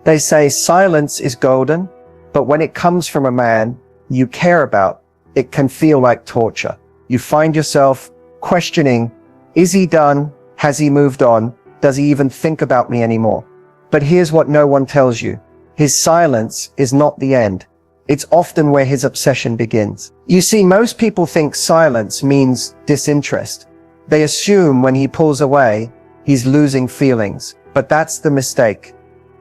They say silence is golden, but when it comes from a man you care about, it can feel like torture. You find yourself questioning, is he done? Has he moved on? Does he even think about me anymore? But here's what no one tells you. His silence is not the end. It's often where his obsession begins. You see, most people think silence means disinterest. They assume when he pulls away, he's losing feelings. But that's the mistake.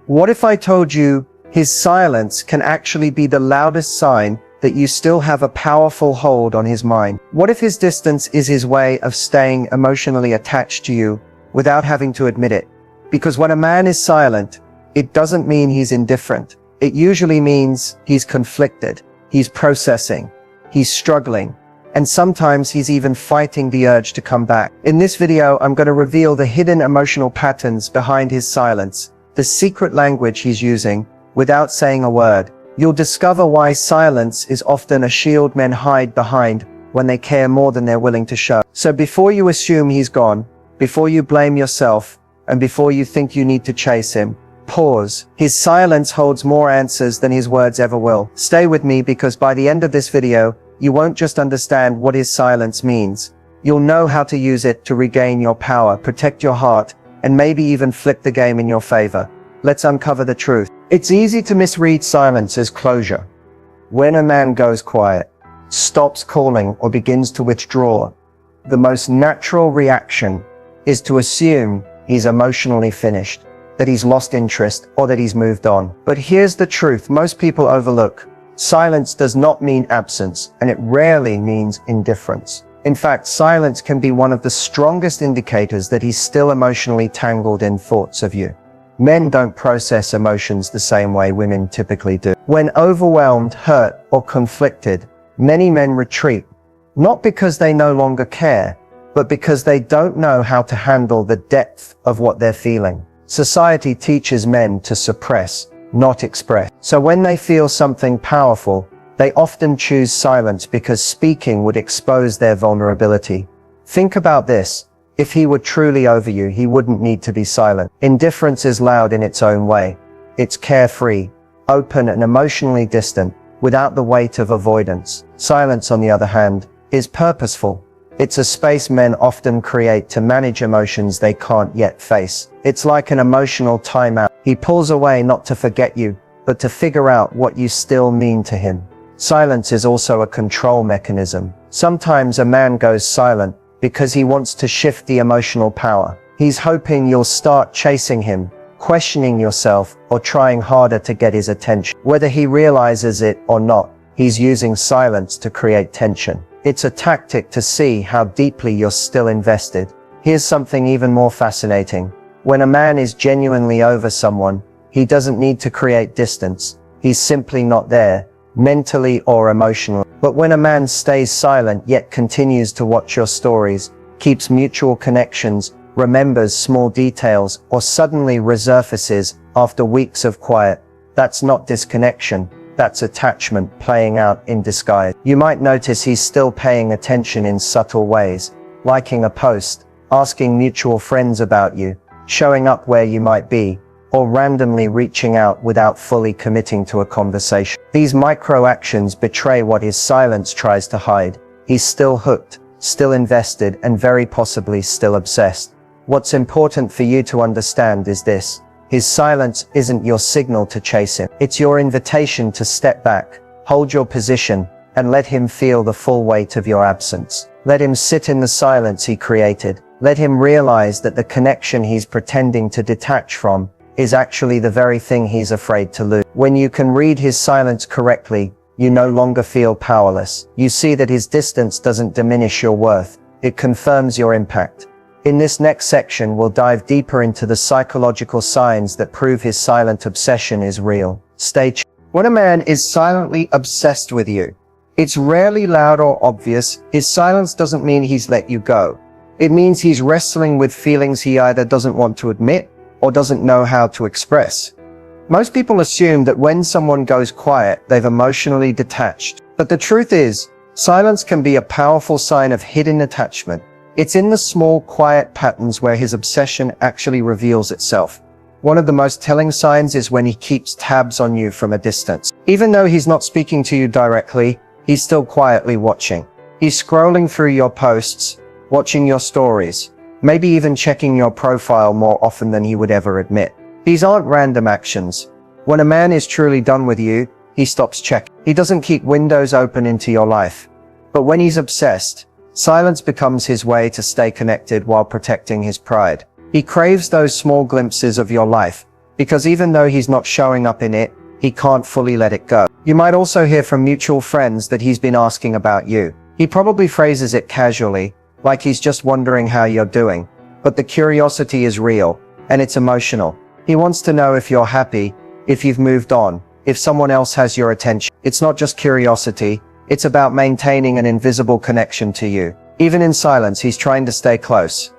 What if I told you his silence can actually be the loudest sign that you still have a powerful hold on his mind? What if his distance is his way of staying emotionally attached to you without having to admit it? Because when a man is silent, it doesn't mean he's indifferent. It usually means he's conflicted, he's processing, he's struggling, and sometimes he's even fighting the urge to come back. In this video, I'm going to reveal the hidden emotional patterns behind his silence, the secret language he's using without saying a word. You'll discover why silence is often a shield men hide behind when they care more than they're willing to show. So before you assume he's gone, before you blame yourself, and before you think you need to chase him, pause. His silence holds more answers than his words ever will. Stay with me, because by the end of this video, you won't just understand what his silence means. You'll know how to use it to regain your power, protect your heart, and maybe even flip the game in your favor. Let's uncover the truth. It's easy to misread silence as closure. When a man goes quiet, stops calling, or begins to withdraw, the most natural reaction is to assume he's emotionally finished, that he's lost interest, or that he's moved on. But here's the truth most people overlook. Silence does not mean absence, and it rarely means indifference. In fact, silence can be one of the strongest indicators that he's still emotionally tangled in thoughts of you. Men don't process emotions the same way women typically do. When overwhelmed, hurt, or conflicted, many men retreat, not because they no longer care, but because they don't know how to handle the depth of what they're feeling. Society teaches men to suppress, not express. So when they feel something powerful, they often choose silence because speaking would expose their vulnerability. Think about this. If he were truly over you, he wouldn't need to be silent. Indifference is loud in its own way. It's carefree, open, and emotionally distant, without the weight of avoidance. Silence, on the other hand, is purposeful. It's a space men often create to manage emotions they can't yet face. It's like an emotional timeout. He pulls away not to forget you, but to figure out what you still mean to him. Silence is also a control mechanism. Sometimes a man goes silent because he wants to shift the emotional power. He's hoping you'll start chasing him, questioning yourself, or trying harder to get his attention. Whether he realizes it or not, he's using silence to create tension. It's a tactic to see how deeply you're still invested. Here's something even more fascinating. When a man is genuinely over someone, he doesn't need to create distance. He's simply not there, mentally or emotionally. But when a man stays silent yet continues to watch your stories, keeps mutual connections, remembers small details, or suddenly resurfaces after weeks of quiet, that's not disconnection. That's attachment playing out in disguise. You might notice he's still paying attention in subtle ways, liking a post, asking mutual friends about you, showing up where you might be, or randomly reaching out without fully committing to a conversation. These micro actions betray what his silence tries to hide. He's still hooked, still invested, and very possibly still obsessed. What's important for you to understand is this. His silence isn't your signal to chase him. It's your invitation to step back, hold your position, and let him feel the full weight of your absence. Let him sit in the silence he created. Let him realize that the connection he's pretending to detach from is actually the very thing he's afraid to lose. When you can read his silence correctly, you no longer feel powerless. You see that his distance doesn't diminish your worth. It confirms your impact. In this next section, we'll dive deeper into the psychological signs that prove his silent obsession is real. Stay tuned. When a man is silently obsessed with you, it's rarely loud or obvious. His silence doesn't mean he's let you go. It means he's wrestling with feelings he either doesn't want to admit or doesn't know how to express. Most people assume that when someone goes quiet, they've emotionally detached. But the truth is, silence can be a powerful sign of hidden attachment. It's in the small, quiet patterns where his obsession actually reveals itself. One of the most telling signs is when he keeps tabs on you from a distance. Even though he's not speaking to you directly, he's still quietly watching. He's scrolling through your posts, watching your stories, maybe even checking your profile more often than he would ever admit. These aren't random actions. When a man is truly done with you, he stops checking. He doesn't keep windows open into your life. But when he's obsessed, silence becomes his way to stay connected while protecting his pride. He craves those small glimpses of your life, because even though he's not showing up in it, he can't fully let it go. You might also hear from mutual friends that he's been asking about you. He probably phrases it casually, like he's just wondering how you're doing. But the curiosity is real, and it's emotional. He wants to know if you're happy, if you've moved on, if someone else has your attention. It's not just curiosity, it's about maintaining an invisible connection to you. Even in silence, he's trying to stay close.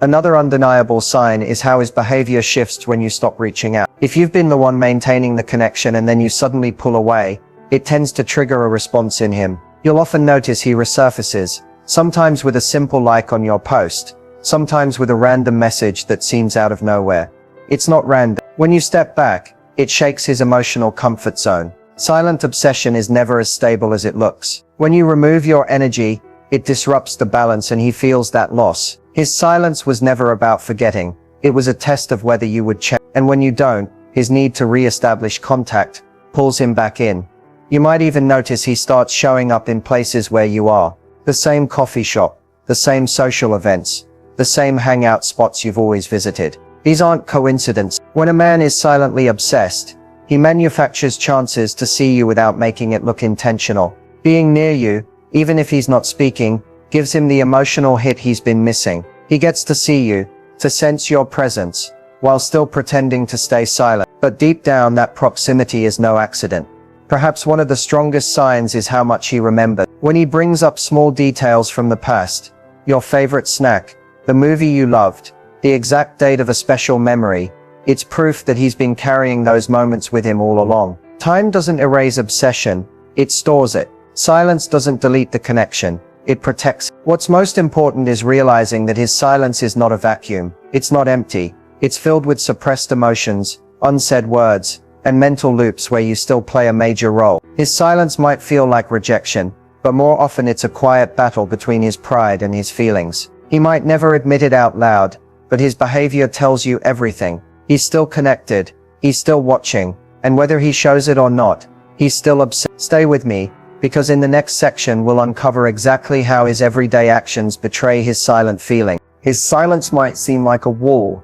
Another undeniable sign is how his behavior shifts when you stop reaching out. If you've been the one maintaining the connection and then you suddenly pull away, it tends to trigger a response in him. You'll often notice he resurfaces, sometimes with a simple like on your post, sometimes with a random message that seems out of nowhere. It's not random. When you step back, it shakes his emotional comfort zone. Silent obsession is never as stable as it looks. When you remove your energy, it disrupts the balance and he feels that loss. His silence was never about forgetting. It was a test of whether you would check. And when you don't, his need to re-establish contact pulls him back in. You might even notice he starts showing up in places where you are. The same coffee shop, the same social events, the same hangout spots you've always visited. These aren't coincidences. When a man is silently obsessed, he manufactures chances to see you without making it look intentional. Being near you, even if he's not speaking, gives him the emotional hit he's been missing. He gets to see you, to sense your presence, while still pretending to stay silent. But deep down, that proximity is no accident. Perhaps one of the strongest signs is how much he remembers. When he brings up small details from the past, your favorite snack, the movie you loved, the exact date of a special memory, it's proof that he's been carrying those moments with him all along. Time doesn't erase obsession, it stores it. Silence doesn't delete the connection, it protects. What's most important is realizing that his silence is not a vacuum. It's not empty. It's filled with suppressed emotions, unsaid words, and mental loops where you still play a major role. His silence might feel like rejection, but more often it's a quiet battle between his pride and his feelings. He might never admit it out loud, but his behavior tells you everything. He's still connected, he's still watching, and whether he shows it or not, he's still obsessed. Stay with me, because in the next section we'll uncover exactly how his everyday actions betray his silent feeling. His silence might seem like a wall,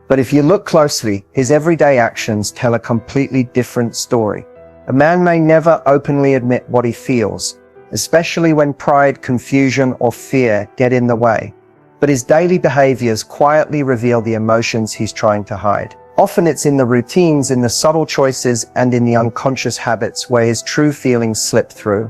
but if you look closely, his everyday actions tell a completely different story. A man may never openly admit what he feels, especially when pride, confusion, or fear get in the way. But his daily behaviors quietly reveal the emotions he's trying to hide. Often it's in the routines, in the subtle choices, and in the unconscious habits where his true feelings slip through.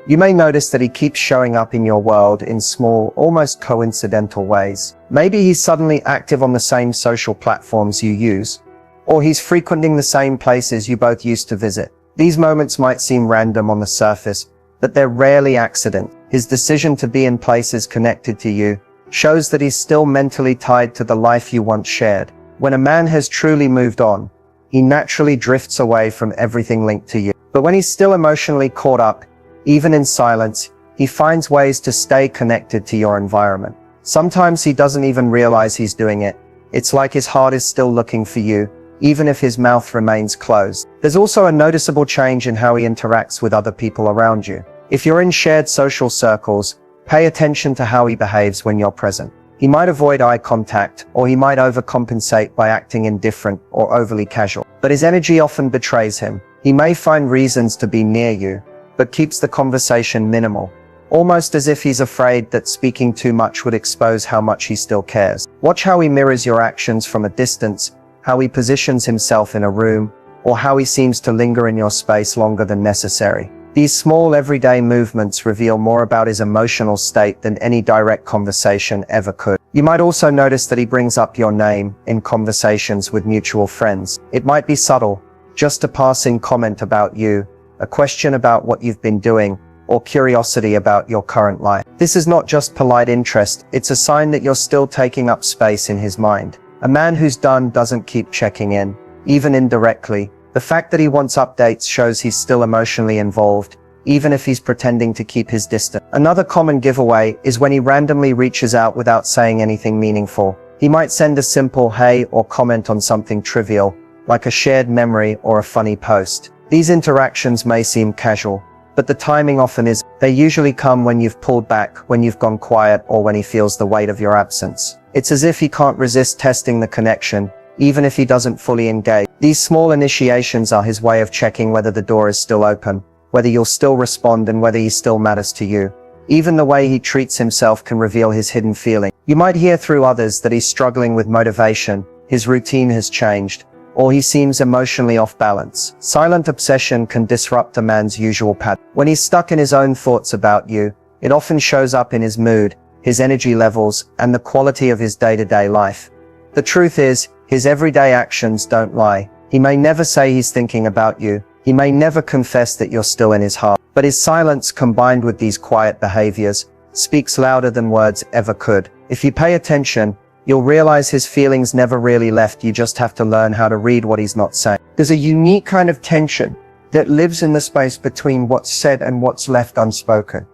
You may notice that he keeps showing up in your world in small, almost coincidental ways. Maybe he's suddenly active on the same social platforms you use, or he's frequenting the same places you both used to visit. These moments might seem random on the surface, but they're rarely accident. His decision to be in places connected to you shows that he's still mentally tied to the life you once shared. When a man has truly moved on, he naturally drifts away from everything linked to you. But when he's still emotionally caught up, even in silence, he finds ways to stay connected to your environment. Sometimes he doesn't even realize he's doing it. It's like his heart is still looking for you, even if his mouth remains closed. There's also a noticeable change in how he interacts with other people around you. If you're in shared social circles, pay attention to how he behaves when you're present. He might avoid eye contact, or he might overcompensate by acting indifferent or overly casual. But his energy often betrays him. He may find reasons to be near you, but keeps the conversation minimal, almost as if he's afraid that speaking too much would expose how much he still cares. Watch how he mirrors your actions from a distance, how he positions himself in a room, or how he seems to linger in your space longer than necessary. These small everyday movements reveal more about his emotional state than any direct conversation ever could. You might also notice that he brings up your name in conversations with mutual friends. It might be subtle, just a passing comment about you, a question about what you've been doing, or curiosity about your current life. This is not just polite interest, it's a sign that you're still taking up space in his mind. A man who's done doesn't keep checking in, even indirectly. The fact that he wants updates shows he's still emotionally involved, even if he's pretending to keep his distance. Another common giveaway is when he randomly reaches out without saying anything meaningful. He might send a simple hey or comment on something trivial, like a shared memory or a funny post. These interactions may seem casual, but the timing often is. They usually come when you've pulled back, when you've gone quiet, or when he feels the weight of your absence. It's as if he can't resist testing the connection, even if he doesn't fully engage. These small initiations are his way of checking whether the door is still open, whether you'll still respond, and whether he still matters to you. Even the way he treats himself can reveal his hidden feeling. You might hear through others that he's struggling with motivation, his routine has changed, or he seems emotionally off balance. Silent obsession can disrupt a man's usual pattern. When he's stuck in his own thoughts about you, it often shows up in his mood, his energy levels, and the quality of his day-to-day life. The truth is, his everyday actions don't lie. He may never say he's thinking about you. He may never confess that you're still in his heart. But his silence, combined with these quiet behaviors, speaks louder than words ever could. If you pay attention, you'll realize his feelings never really left. You just have to learn how to read what he's not saying. There's a unique kind of tension that lives in the space between what's said and what's left unspoken.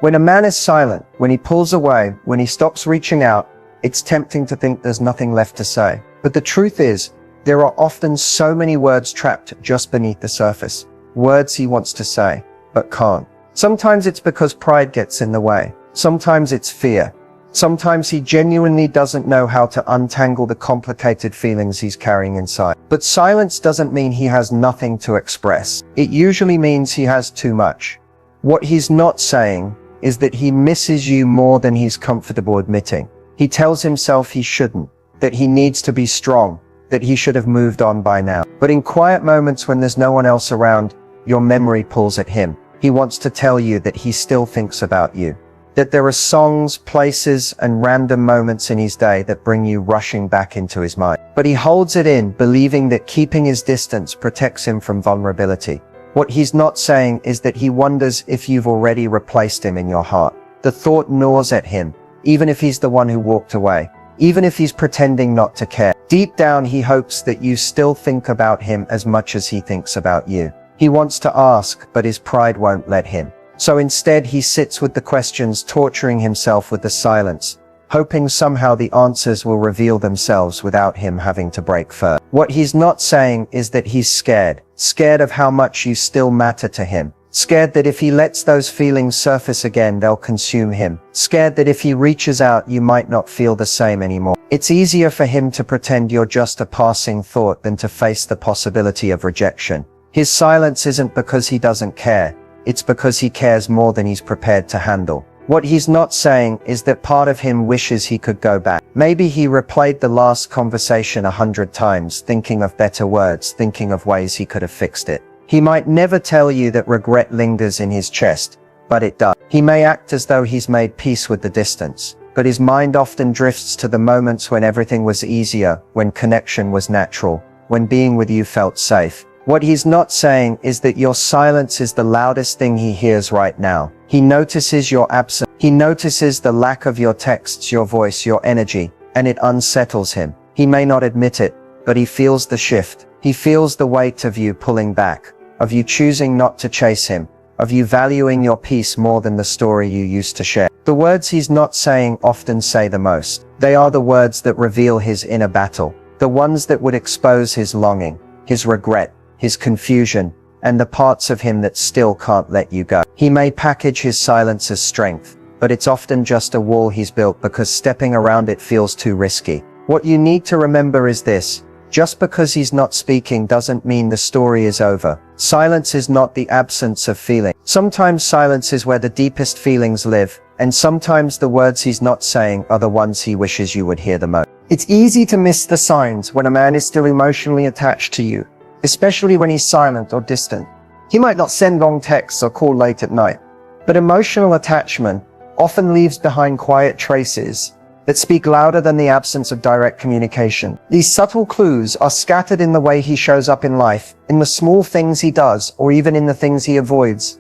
When a man is silent, when he pulls away, when he stops reaching out, it's tempting to think there's nothing left to say. But the truth is, there are often so many words trapped just beneath the surface. Words he wants to say, but can't. Sometimes it's because pride gets in the way. Sometimes it's fear. Sometimes he genuinely doesn't know how to untangle the complicated feelings he's carrying inside. But silence doesn't mean he has nothing to express. It usually means he has too much. What he's not saying is that he misses you more than he's comfortable admitting. He tells himself he shouldn't, that he needs to be strong, that he should have moved on by now. But in quiet moments when there's no one else around, your memory pulls at him. He wants to tell you that he still thinks about you. That there are songs, places, and random moments in his day that bring you rushing back into his mind. But he holds it in, believing that keeping his distance protects him from vulnerability. What he's not saying is that he wonders if you've already replaced him in your heart. The thought gnaws at him, even if he's the one who walked away. Even if he's pretending not to care. Deep down, he hopes that you still think about him as much as he thinks about you. He wants to ask, but his pride won't let him. So instead, he sits with the questions, torturing himself with the silence, hoping somehow the answers will reveal themselves without him having to break first. What he's not saying is that he's scared. Scared of how much you still matter to him. Scared that if he lets those feelings surface again, they'll consume him. Scared that if he reaches out, you might not feel the same anymore. It's easier for him to pretend you're just a passing thought than to face the possibility of rejection. His silence isn't because he doesn't care. It's because he cares more than he's prepared to handle. What he's not saying is that part of him wishes he could go back. Maybe he replayed the last conversation 100 times, thinking of better words, thinking of ways he could have fixed it. He might never tell you that regret lingers in his chest, but it does. He may act as though he's made peace with the distance, but his mind often drifts to the moments when everything was easier, when connection was natural, when being with you felt safe. What he's not saying is that your silence is the loudest thing he hears right now. He notices your absence. He notices the lack of your texts, your voice, your energy, and it unsettles him. He may not admit it, but he feels the shift. He feels the weight of you pulling back, of you choosing not to chase him, of you valuing your peace more than the story you used to share. The words he's not saying often say the most. They are the words that reveal his inner battle, the ones that would expose his longing, his regret, his confusion, and the parts of him that still can't let you go. He may package his silence as strength, but it's often just a wall he's built because stepping around it feels too risky. What you need to remember is this: just because he's not speaking doesn't mean the story is over. Silence is not the absence of feeling. Sometimes silence is where the deepest feelings live, and sometimes the words he's not saying are the ones he wishes you would hear the most. It's easy to miss the signs when a man is still emotionally attached to you, especially when he's silent or distant. He might not send long texts or call late at night, but emotional attachment often leaves behind quiet traces that speak louder than the absence of direct communication. These subtle clues are scattered in the way he shows up in life, in the small things he does, or even in the things he avoids.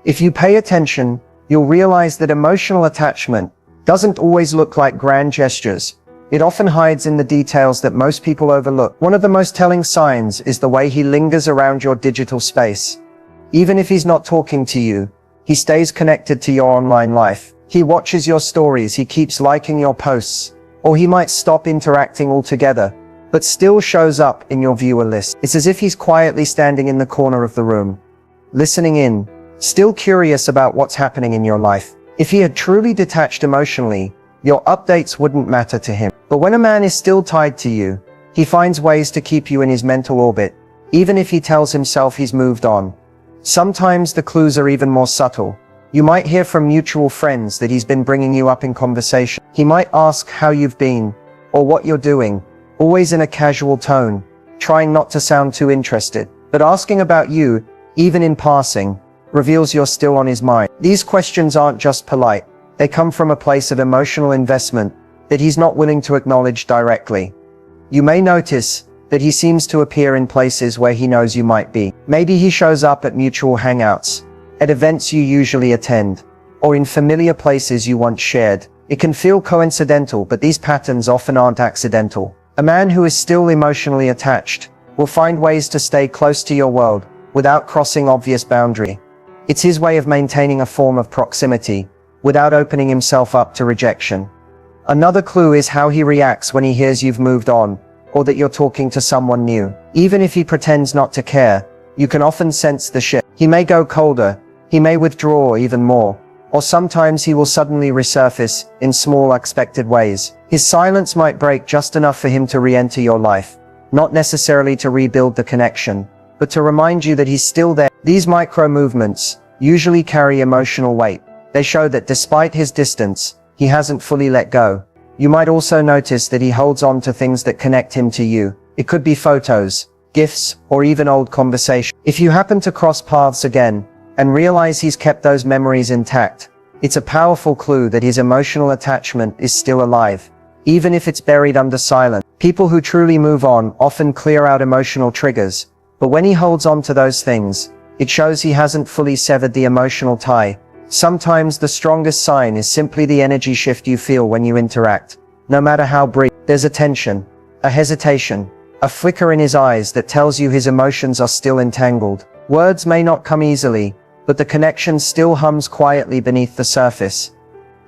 If you pay attention, you'll realize that emotional attachment doesn't always look like grand gestures. It often hides in the details that most people overlook. One of the most telling signs is the way he lingers around your digital space. Even if he's not talking to you, he stays connected to your online life. He watches your stories, he keeps liking your posts, or he might stop interacting altogether, but still shows up in your viewer list. It's as if he's quietly standing in the corner of the room, listening in, still curious about what's happening in your life. If he had truly detached emotionally, your updates wouldn't matter to him. But when a man is still tied to you, he finds ways to keep you in his mental orbit, even if he tells himself he's moved on. Sometimes the clues are even more subtle. You might hear from mutual friends that he's been bringing you up in conversation. He might ask how you've been, or what you're doing, always in a casual tone, trying not to sound too interested. But asking about you, even in passing, reveals you're still on his mind. These questions aren't just polite. They come from a place of emotional investment that he's not willing to acknowledge directly. You may notice that he seems to appear in places where he knows you might be. Maybe he shows up at mutual hangouts, at events you usually attend, or in familiar places you once shared. It can feel coincidental, but these patterns often aren't accidental. A man who is still emotionally attached will find ways to stay close to your world without crossing obvious boundary. It's his way of maintaining a form of proximity without opening himself up to rejection. Another clue is how he reacts when he hears you've moved on, or that you're talking to someone new. Even if he pretends not to care, you can often sense the shift. He may go colder, he may withdraw even more, or sometimes he will suddenly resurface in small unexpected ways. His silence might break just enough for him to re-enter your life, not necessarily to rebuild the connection, but to remind you that he's still there. These micro movements usually carry emotional weight. They show that despite his distance, he hasn't fully let go. You might also notice that he holds on to things that connect him to you. It could be photos, gifts, or even old conversation. If you happen to cross paths again and realize he's kept those memories intact, it's a powerful clue that his emotional attachment is still alive, even if it's buried under silence. People who truly move on often clear out emotional triggers, but when he holds on to those things, it shows he hasn't fully severed the emotional tie. Sometimes the strongest sign is simply the energy shift you feel when you interact. No matter how brief, there's a tension, a hesitation, a flicker in his eyes that tells you his emotions are still entangled. Words may not come easily, but the connection still hums quietly beneath the surface.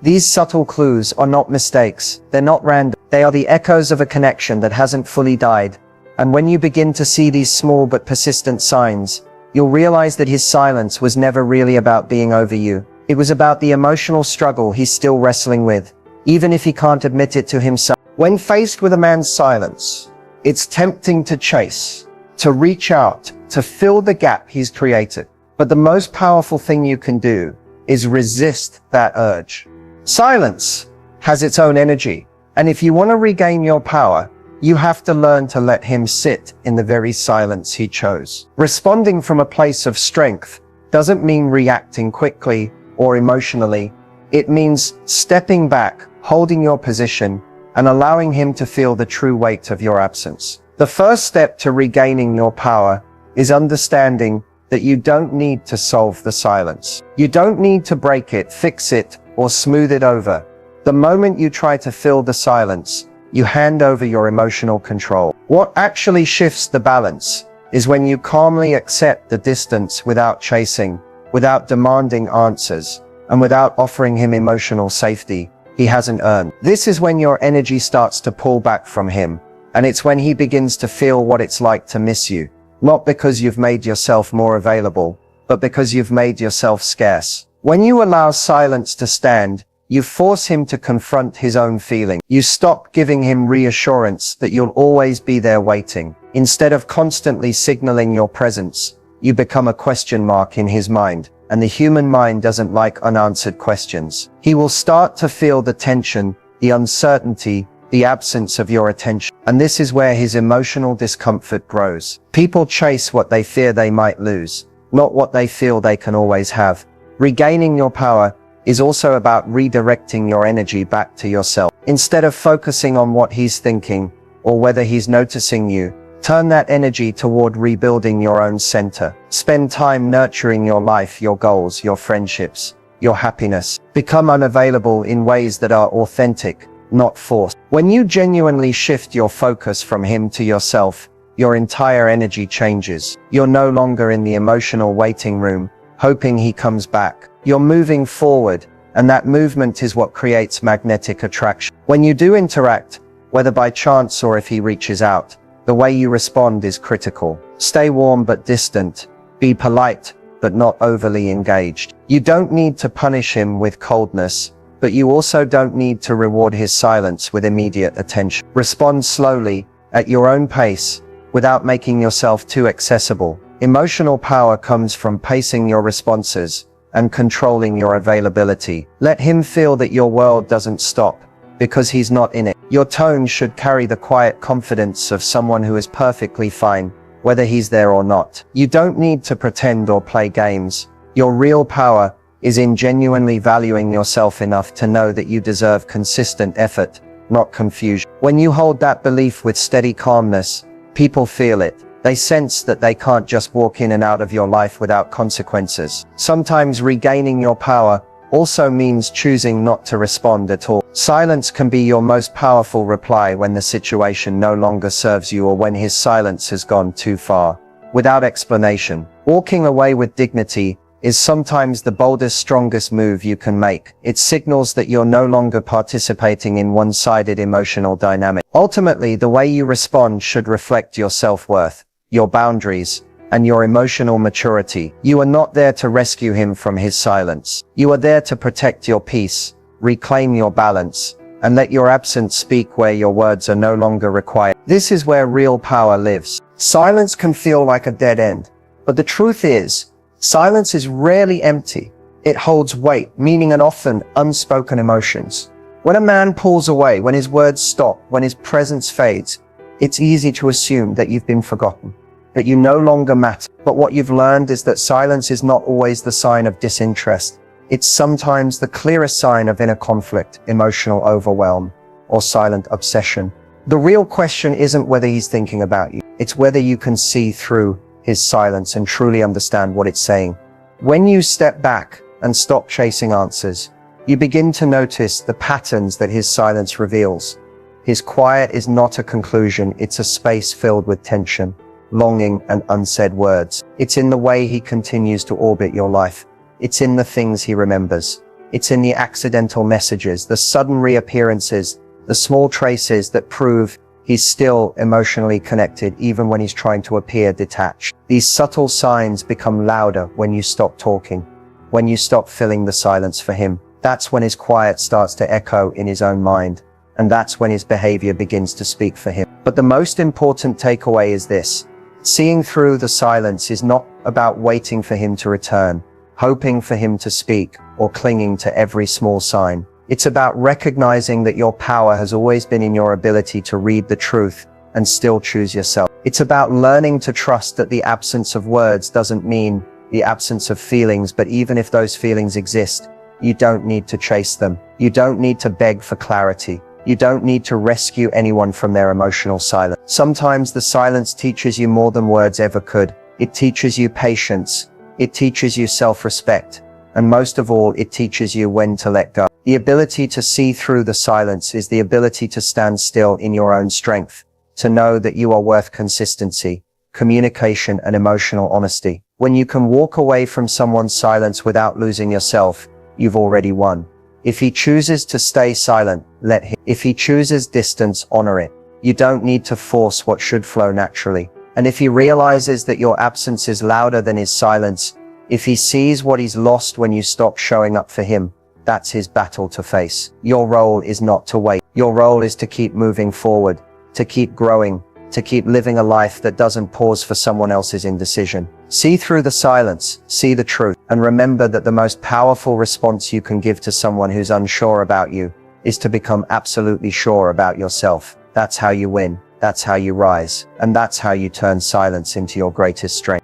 These subtle clues are not mistakes. They're not random. They are the echoes of a connection that hasn't fully died. And when you begin to see these small but persistent signs, you'll realize that his silence was never really about being over you. It was about the emotional struggle he's still wrestling with, even if he can't admit it to himself. When faced with a man's silence, it's tempting to chase, to reach out, to fill the gap he's created. But the most powerful thing you can do is resist that urge. Silence has its own energy, and if you want to regain your power, you have to learn to let him sit in the very silence he chose. Responding from a place of strength doesn't mean reacting quickly or emotionally. It means stepping back, holding your position, and allowing him to feel the true weight of your absence. The first step to regaining your power is understanding that you don't need to solve the silence. You don't need to break it, fix it, or smooth it over. The moment you try to fill the silence, you hand over your emotional control. What actually shifts the balance is when you calmly accept the distance without chasing, without demanding answers, and without offering him emotional safety he hasn't earned. This is when your energy starts to pull back from him, and it's when he begins to feel what it's like to miss you. Not because you've made yourself more available, but because you've made yourself scarce. When you allow silence to stand, you force him to confront his own feeling. You stop giving him reassurance that you'll always be there waiting. Instead of constantly signaling your presence, you become a question mark in his mind, and the human mind doesn't like unanswered questions. He will start to feel the tension, the uncertainty, the absence of your attention. And this is where his emotional discomfort grows. People chase what they fear they might lose, not what they feel they can always have. Regaining your power is also about redirecting your energy back to yourself. Instead of focusing on what he's thinking, or whether he's noticing you, turn that energy toward rebuilding your own center. Spend time nurturing your life, your goals, your friendships, your happiness. Become unavailable in ways that are authentic, not forced. When you genuinely shift your focus from him to yourself, your entire energy changes. You're no longer in the emotional waiting room, hoping he comes back. You're moving forward, and that movement is what creates magnetic attraction. When you do interact, whether by chance or if he reaches out, the way you respond is critical. Stay warm but distant. Be polite, but not overly engaged. You don't need to punish him with coldness, but you also don't need to reward his silence with immediate attention. Respond slowly, at your own pace, without making yourself too accessible. Emotional power comes from pacing your responses and controlling your availability. Let him feel that your world doesn't stop because he's not in it. Your tone should carry the quiet confidence of someone who is perfectly fine, whether he's there or not. You don't need to pretend or play games. Your real power is in genuinely valuing yourself enough to know that you deserve consistent effort, not confusion. When you hold that belief with steady calmness, people feel it. They sense that they can't just walk in and out of your life without consequences. Sometimes regaining your power also means choosing not to respond at all. Silence can be your most powerful reply when the situation no longer serves you or when his silence has gone too far. Without explanation, walking away with dignity is sometimes the boldest, strongest move you can make. It signals that you're no longer participating in one-sided emotional dynamic. Ultimately, the way you respond should reflect your self-worth, your boundaries, and your emotional maturity. You are not there to rescue him from his silence. You are there to protect your peace, reclaim your balance, and let your absence speak where your words are no longer required. This is where real power lives. Silence can feel like a dead end, but the truth is, silence is rarely empty. It holds weight, meaning and often unspoken emotions. When a man pulls away, when his words stop, when his presence fades, it's easy to assume that you've been forgotten, that you no longer matter. But what you've learned is that silence is not always the sign of disinterest. It's sometimes the clearest sign of inner conflict, emotional overwhelm, or silent obsession. The real question isn't whether he's thinking about you. It's whether you can see through his silence and truly understand what it's saying. When you step back and stop chasing answers, you begin to notice the patterns that his silence reveals. His quiet is not a conclusion, it's a space filled with tension, longing, and unsaid words. It's in the way he continues to orbit your life. It's in the things he remembers. It's in the accidental messages, the sudden reappearances, the small traces that prove he's still emotionally connected even when he's trying to appear detached. These subtle signs become louder when you stop talking, when you stop filling the silence for him. That's when his quiet starts to echo in his own mind, and that's when his behavior begins to speak for him. But the most important takeaway is this: seeing through the silence is not about waiting for him to return, hoping for him to speak, or clinging to every small sign. It's about recognizing that your power has always been in your ability to read the truth and still choose yourself. It's about learning to trust that the absence of words doesn't mean the absence of feelings, but even if those feelings exist, you don't need to chase them. You don't need to beg for clarity. You don't need to rescue anyone from their emotional silence. Sometimes the silence teaches you more than words ever could. It teaches you patience. It teaches you self-respect. And most of all, it teaches you when to let go. The ability to see through the silence is the ability to stand still in your own strength, to know that you are worth consistency, communication, and emotional honesty. When you can walk away from someone's silence without losing yourself, you've already won. If he chooses to stay silent, let him. If he chooses distance, honor it. You don't need to force what should flow naturally. And if he realizes that your absence is louder than his silence, if he sees what he's lost when you stop showing up for him, that's his battle to face. Your role is not to wait. Your role is to keep moving forward, to keep growing, to keep living a life that doesn't pause for someone else's indecision. See through the silence, see the truth, and remember that the most powerful response you can give to someone who's unsure about you is to become absolutely sure about yourself. That's how you win. That's how you rise. And that's how you turn silence into your greatest strength.